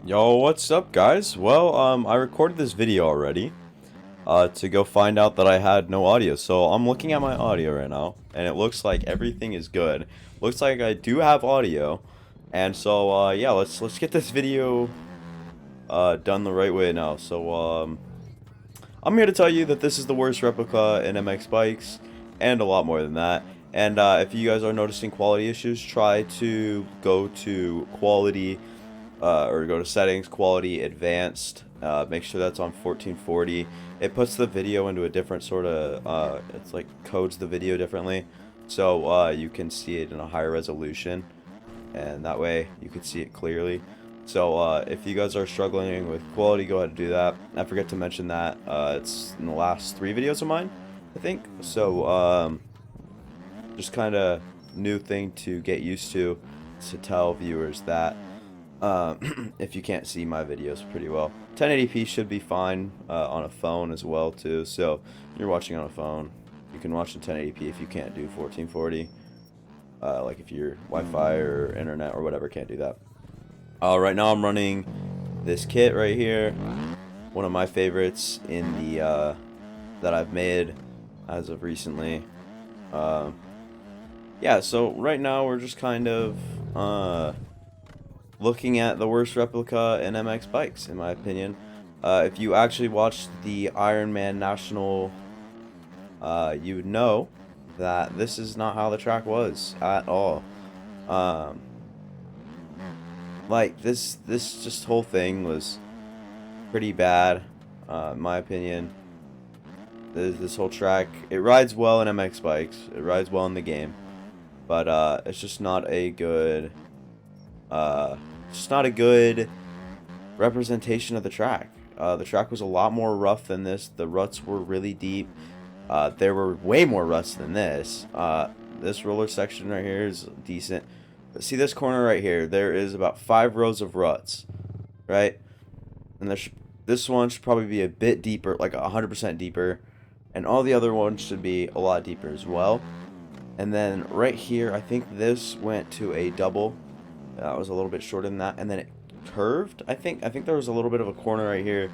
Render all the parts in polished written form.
Yo, what's up, guys? Well, I recorded this video already, to go find out that I had no audio. So I'm looking at my audio right now, and it looks like everything is good. Looks like I do have audio, and so, yeah, let's get this video, done the right way now. So, I'm here to tell you that this is the worst replica in MX bikes, and a lot more than that. And, if you guys are noticing quality issues, try to go to quality, or go to settings, quality, advanced. Make sure that's on 1440. It puts the video into a different sort of, it's like codes the video differently. So you can see it in a higher resolution. And that way you can see it clearly. So if you guys are struggling with quality, go ahead and do that. I forget to mention that it's in the last 3 videos of mine, I think. So just kind of new thing to get used to tell viewers that if you can't see my videos pretty well. 1080p should be fine on a phone as well too. So you're watching on a phone, you can watch in 1080p if you can't do 1440. Like if your Wi-Fi or internet or whatever can't do that. Right now I'm running this kit right here, one of my favorites in the that I've made as of recently. Yeah, so right now we're just kind of looking at the worst replica in MX bikes, in my opinion. If you actually watched the Iron Man National, you would know that this is not how the track was at all. Um, like this just whole thing was pretty bad, in my opinion. This whole track, it rides well in MX bikes, it rides well in the game, but it's just not a good, just not a good representation of the track. The track was a lot more rough than this. The ruts were really deep. There were way more ruts than this. This roller section right here is decent. But see this corner right here? There is about 5 rows of ruts, right? And this one should probably be a bit deeper, like 100% deeper. And all the other ones should be a lot deeper as well. And then right here, I think this went to a double. That was a little bit shorter than that. And then it curved. I think there was a little bit of a corner right here,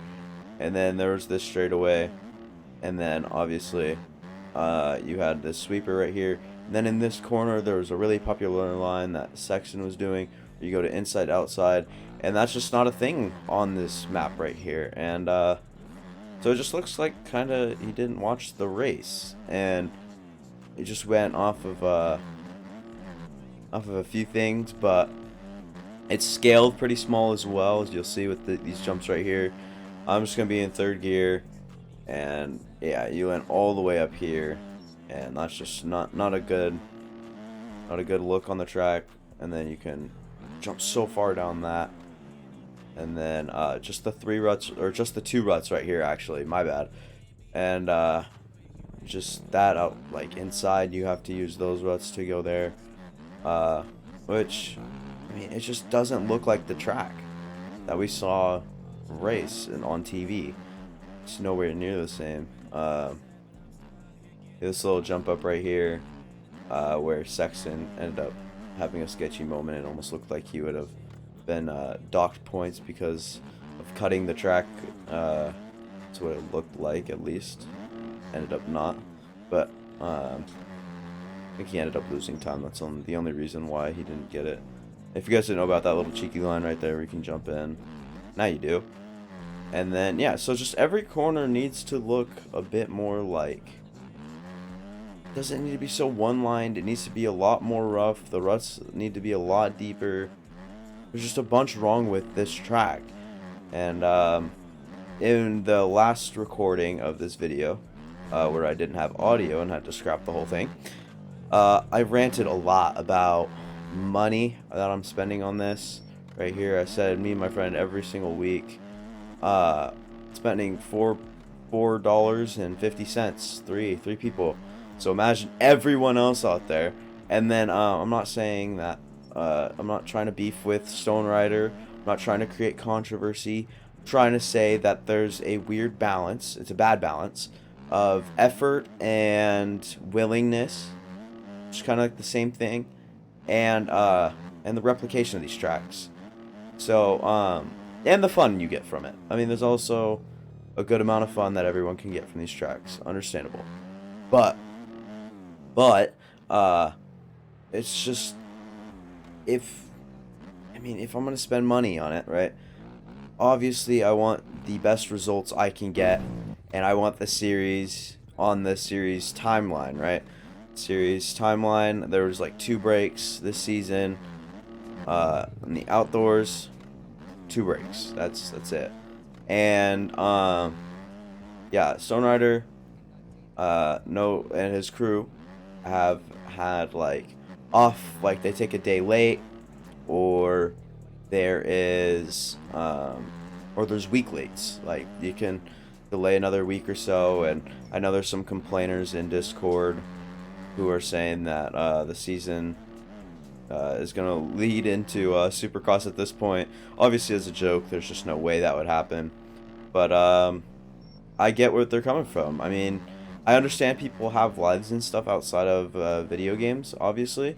and then there was this straightaway, and then obviously you had this sweeper right here. And then in this corner there was a really popular line that Section was doing, where you go to inside outside, and that's just not a thing on this map right here. And so it just looks like kind of he didn't watch the race, and he just went off of a few things. But it's scaled pretty small as well, as you'll see with these jumps right here. I'm just going to be in 3rd gear, and yeah, you went all the way up here, and that's just not a good look on the track. And then you can jump so far down that, and then just the 3 ruts, or just the 2 ruts right here, actually, my bad. And just that out, like inside, you have to use those ruts to go there, which, I mean, it just doesn't look like the track that we saw race and on TV. It's nowhere near the same. This little jump up right here, where Sexton ended up having a sketchy moment. It almost looked like he would have been docked points because of cutting the track. That's what it looked like, at least. Ended up not, but I think he ended up losing time. That's the only reason why he didn't get it. If you guys didn't know about that little cheeky line right there where you can jump in, now you do. And then, yeah, so just every corner needs to look a bit more like, it doesn't need to be so one-lined. It needs to be a lot more rough. The ruts need to be a lot deeper. There's just a bunch wrong with this track. And in the last recording of this video, where I didn't have audio and had to scrap the whole thing, I ranted a lot about money that I'm spending on this right here. I said me and my friend every single week spending $4.50, three people. So imagine everyone else out there. And then I'm not saying that I'm not trying to beef with Stone Rider. I'm not trying to create controversy. I'm trying to say that there's a weird balance, it's a bad balance, of effort and willingness, which is kind of like the same thing, and the replication of these tracks. So and the fun you get from it. I mean, there's also a good amount of fun that everyone can get from these tracks. Understandable. But, but, uh, it's just, if, I mean, if I'm going to spend money on it, right? Obviously, I want the best results I can get, and I want the series on the series timeline, right? Series timeline, there was like 2 breaks this season. In the outdoors, 2 breaks. That's it. And yeah, Stone Rider, no, and his crew have had like off, like they take a day late, or there is or there's week lates. Like you can delay another week or so, and I know there's some complainers in Discord who are saying that the season is going to lead into Supercross at this point. Obviously, as a joke, there's just no way that would happen. But I get where they're coming from. I mean, I understand people have lives and stuff outside of video games, obviously.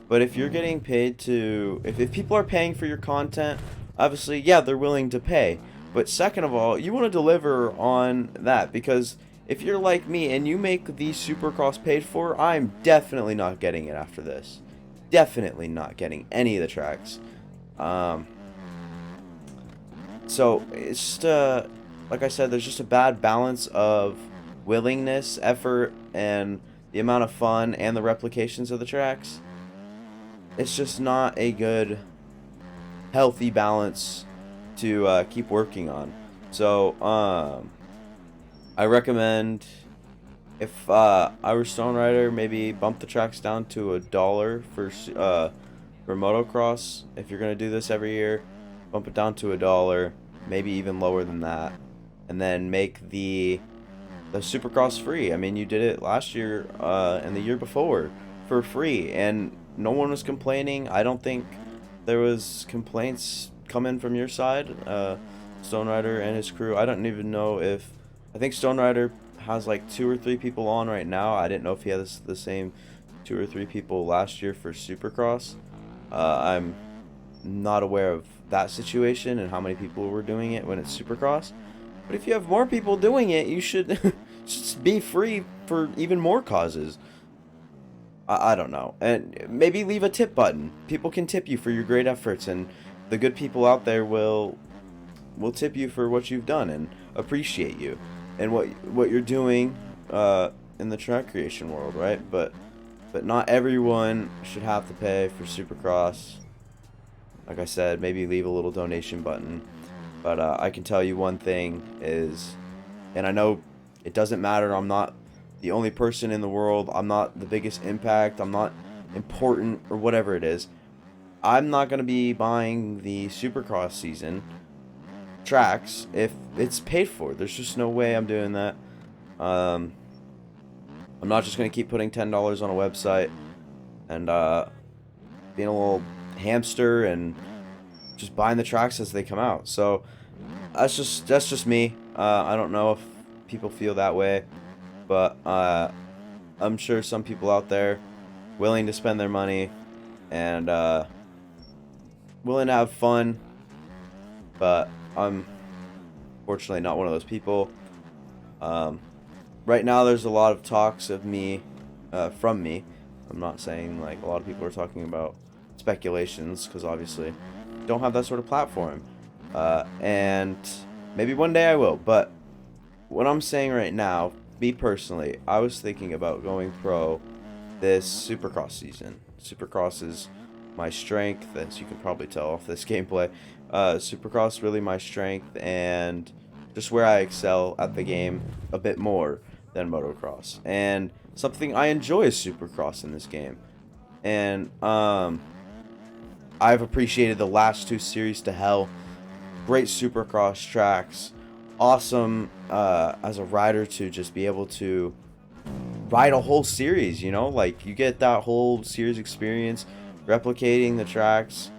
But if you're getting paid to... If people are paying for your content, obviously, yeah, they're willing to pay. But second of all, you want to deliver on that. Because if you're like me and you make the Supercross paid for, I'm definitely not getting it after this. Definitely not getting any of the tracks. So it's just like I said, there's just a bad balance of willingness, effort, and the amount of fun and the replications of the tracks. It's just not a good, healthy balance to keep working on. So I recommend, if I were Stone Rider, maybe bump the tracks down to $1 for motocross. If you're gonna do this every year, bump it down to $1, maybe even lower than that, and then make the Supercross free. I mean, you did it last year and the year before for free, and no one was complaining. I don't think there was complaints coming from your side, Stone Rider and his crew. I don't even know if, I think Stone Rider has like 2 or 3 people on right now. I didn't know if he had the same 2 or 3 people last year for Supercross. I'm not aware of that situation and how many people were doing it when it's Supercross. But if you have more people doing it, you should just be free for even more causes. I don't know. And maybe leave a tip button. People can tip you for your great efforts, and the good people out there will tip you for what you've done and appreciate you and what you're doing in the track creation world, right? But not everyone should have to pay for Supercross. Like I said, maybe leave a little donation button. But I can tell you one thing is, and I know it doesn't matter, I'm not the only person in the world, I'm not the biggest impact, I'm not important, or whatever it is. I'm not going to be buying the Supercross season tracks if it's paid for. There's just no way I'm doing that. I'm not just going to keep putting $10 on a website and being a little hamster and just buying the tracks as they come out. So that's just me. I don't know if people feel that way, but I'm sure some people out there willing to spend their money and willing to have fun, but I'm fortunately not one of those people. Right now there's a lot of talks of me, from me. I'm not saying like a lot of people are talking about speculations, because obviously don't have that sort of platform, and maybe one day I will. But what I'm saying right now, me personally, I was thinking about going pro this Supercross season. Supercross is my strength, as you can probably tell off this gameplay. Supercross really my strength, and just where I excel at the game a bit more than motocross. And something I enjoy is Supercross in this game. And I've appreciated the last 2 series to hell. Great Supercross tracks. Awesome as a rider to just be able to ride a whole series, you know? Like, you get that whole series experience replicating the tracks.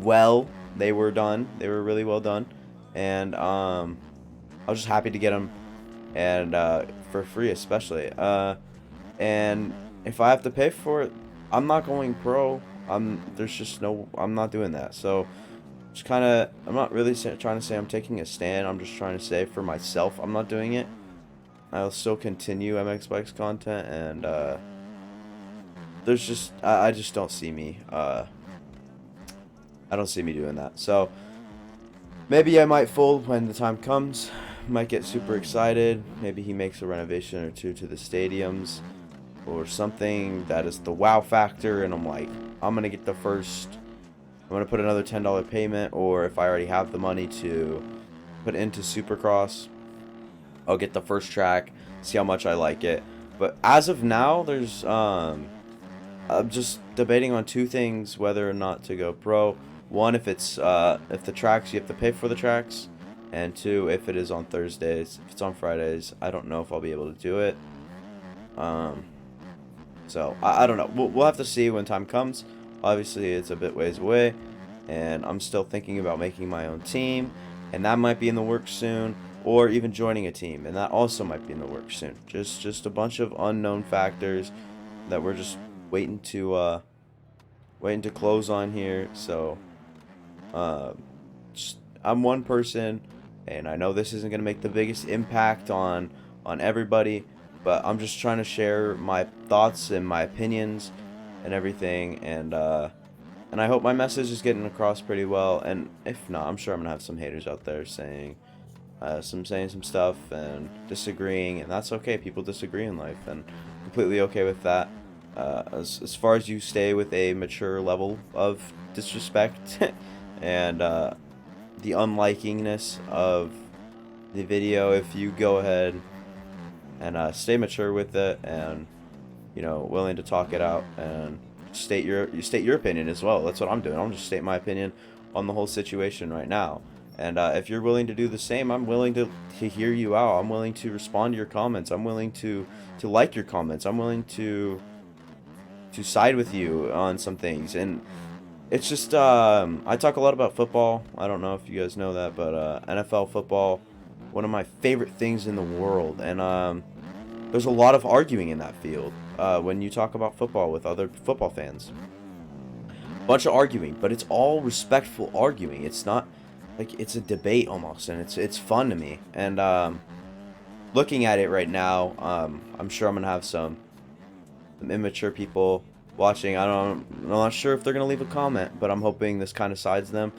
Well, they were done. They were really well done. And I was just happy to get them, and for free especially. And if I have to pay for it, I'm not going pro. I'm not doing that. So just kind of, I'm not really trying to say I'm taking a stand. I'm just trying to say for myself, I'm not doing it. I'll still continue MX Bikes content, and there's just, I just don't see me, I don't see me doing that. So maybe I might fold when the time comes. Might get super excited. Maybe he makes a renovation or two to the stadiums or something that is the wow factor, and I'm like, I'm gonna get the first, I'm gonna put another $10 payment, or if I already have the money to put into Supercross, I'll get the first track, see how much I like it. But as of now, there's I'm just debating on two things, whether or not to go pro. One, if it's if the tracks, you have to pay for the tracks, and two, if it is on Thursdays. If it's on Fridays, I don't know if I'll be able to do it. So I don't know. We'll have to see when time comes. Obviously, it's a bit ways away, and I'm still thinking about making my own team, and that might be in the works soon, or even joining a team, and that also might be in the works soon. Just a bunch of unknown factors that we're just waiting to close on here. So I'm one person, and I know this isn't gonna make the biggest impact on everybody, but I'm just trying to share my thoughts and my opinions and everything, and I hope my message is getting across pretty well. And if not, I'm sure I'm gonna have some haters out there saying some stuff and disagreeing, and that's okay. People disagree in life, and completely okay with that. As far as you stay with a mature level of disrespect and the unlikingness of the video, if you go ahead and stay mature with it, and willing to talk it out and state your opinion as well. That's what I'm doing. I'm just stating my opinion on the whole situation right now. And if you're willing to do the same, I'm willing to hear you out. I'm willing to respond to your comments. I'm willing to like your comments. I'm willing to side with you on some things. And it's just I talk a lot about football. I don't know if you guys know that, but NFL football, one of my favorite things in the world. And there's a lot of arguing in that field when you talk about football with other football fans. Bunch of arguing, but it's all respectful arguing. It's not like it's a debate almost, and it's fun to me. And looking at it right now, I'm sure I'm gonna have some immature people watching. I'm not sure if they're gonna leave a comment, but I'm hoping this kind of sides them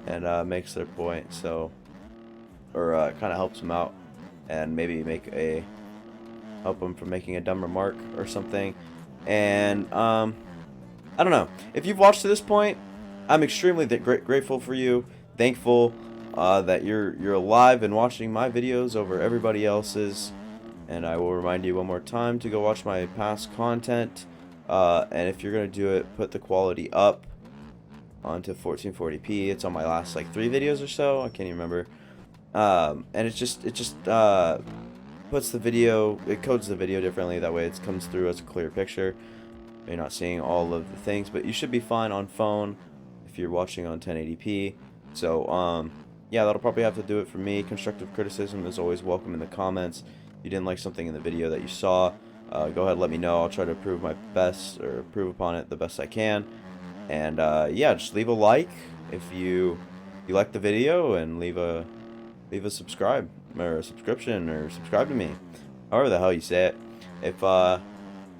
and makes their point. So, or kind of helps them out, and maybe help them from making a dumb remark or something. And I don't know. If you've watched to this point, I'm extremely grateful for you. Thankful that you're alive and watching my videos over everybody else's. And I will remind you one more time to go watch my past content. And if you're gonna do it, put the quality up onto 1440p. It's on my last like 3 videos or so. I can't even remember. And it just puts the video, it codes the video differently. That way it comes through as a clear picture. You're not seeing all of the things, but you should be fine on phone if you're watching on 1080p. So yeah, that'll probably have to do it for me. Constructive criticism is always welcome in the comments. If you didn't like something in the video that you saw, go ahead, let me know. I'll try to improve my best, or improve upon it the best I can. And yeah, just leave a like if you like the video, and leave a subscribe or a subscription, or subscribe to me, however the hell you say it. If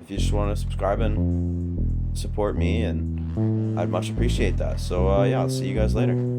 you just want to subscribe and support me, and I'd much appreciate that. So yeah, I'll see you guys later.